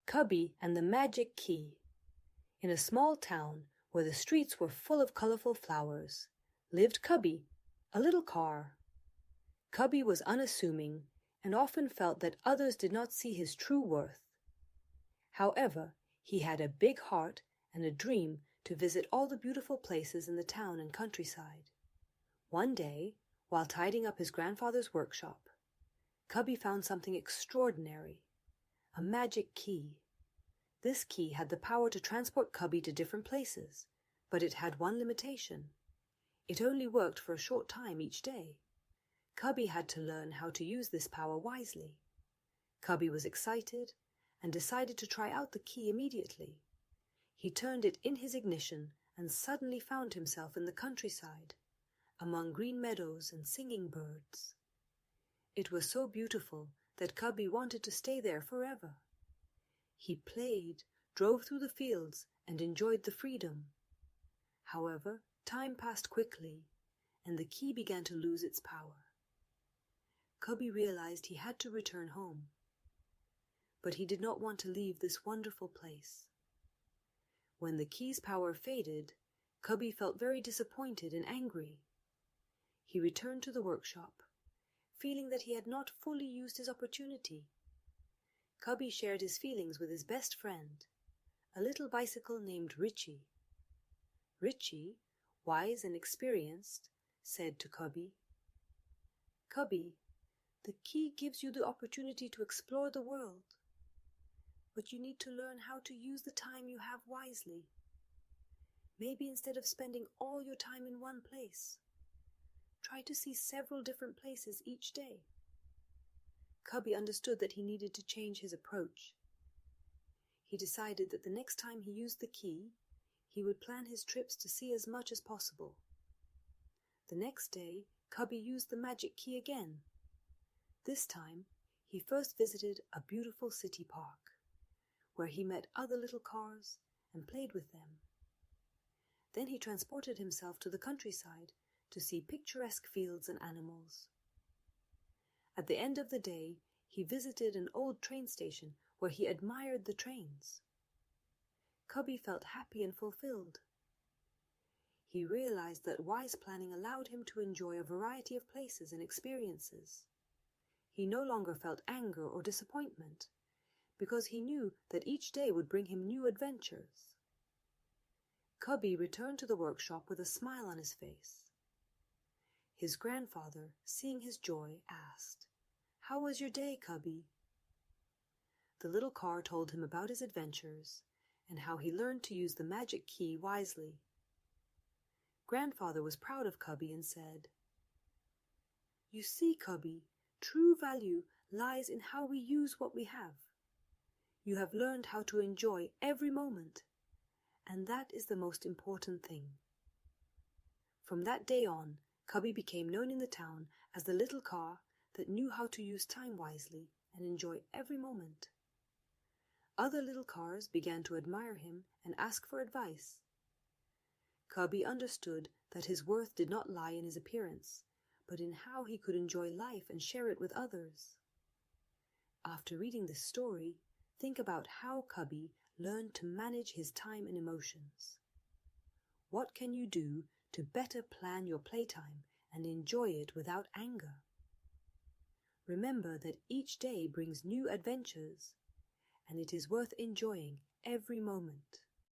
Kubuś and the Magic Key. In a small town where the streets were full of colorful flowers lived Kubuś, a little car. Kubuś was unassuming and often felt that others did not see his true worth. However, he had a big heart and a dream to visit all the beautiful places in the town and countryside. One day, while tidying up his grandfather's workshop, Kubuś found something extraordinary, a magic key. This key had the power to transport Kubuś to different places, but it had one limitation. It only worked for a short time each day. Kubuś had to learn how to use this power wisely. Kubuś was excited and decided to try out the key immediately. He turned it in his ignition and suddenly found himself in the countryside, among green meadows and singing birds. It was so beautiful that Kubuś wanted to stay there forever. He played, drove through the fields, and enjoyed the freedom. However, time passed quickly, and the key began to lose its power. Kubuś realized he had to return home. But he did not want to leave this wonderful place. When the key's power faded, Kubuś felt very disappointed and angry. He returned to the workshop, feeling that he had not fully used his opportunity. Kubuś shared his feelings with his best friend, a little bicycle named Richie. Richie, wise and experienced, said to Kubuś, "Kubuś, the key gives you the opportunity to explore the world, but you need to learn how to use the time you have wisely. Maybe instead of spending all your time in one place, try to see several different places each day." Kubuś understood that he needed to change his approach. He decided that the next time he used the key, he would plan his trips to see as much as possible. The next day, Kubuś used the magic key again. This time, he first visited a beautiful city park, where he met other little cars and played with them. Then he transported himself to the countryside to see picturesque fields and animals. At the end of the day, he visited an old train station where he admired the trains. Kubuś felt happy and fulfilled. He realized that wise planning allowed him to enjoy a variety of places and experiences. He no longer felt anger or disappointment, because he knew that each day would bring him new adventures. Kubuś returned to the workshop with a smile on his face. His grandfather, seeing his joy, asked, "How was your day, Kubuś?" The little car told him about his adventures and how he learned to use the magic key wisely. Grandfather was proud of Kubuś and said, "You see, Kubuś, true value lies in how we use what we have. You have learned how to enjoy every moment, and that is the most important thing." From that day on, Kubuś became known in the town as the little car that knew how to use time wisely and enjoy every moment. Other little cars began to admire him and ask for advice. Kubuś understood that his worth did not lie in his appearance, but in how he could enjoy life and share it with others. After reading this story, think about how Kubuś learned to manage his time and emotions. What can you do to better plan your playtime and enjoy it without anger? Remember that each day brings new adventures, and it is worth enjoying every moment.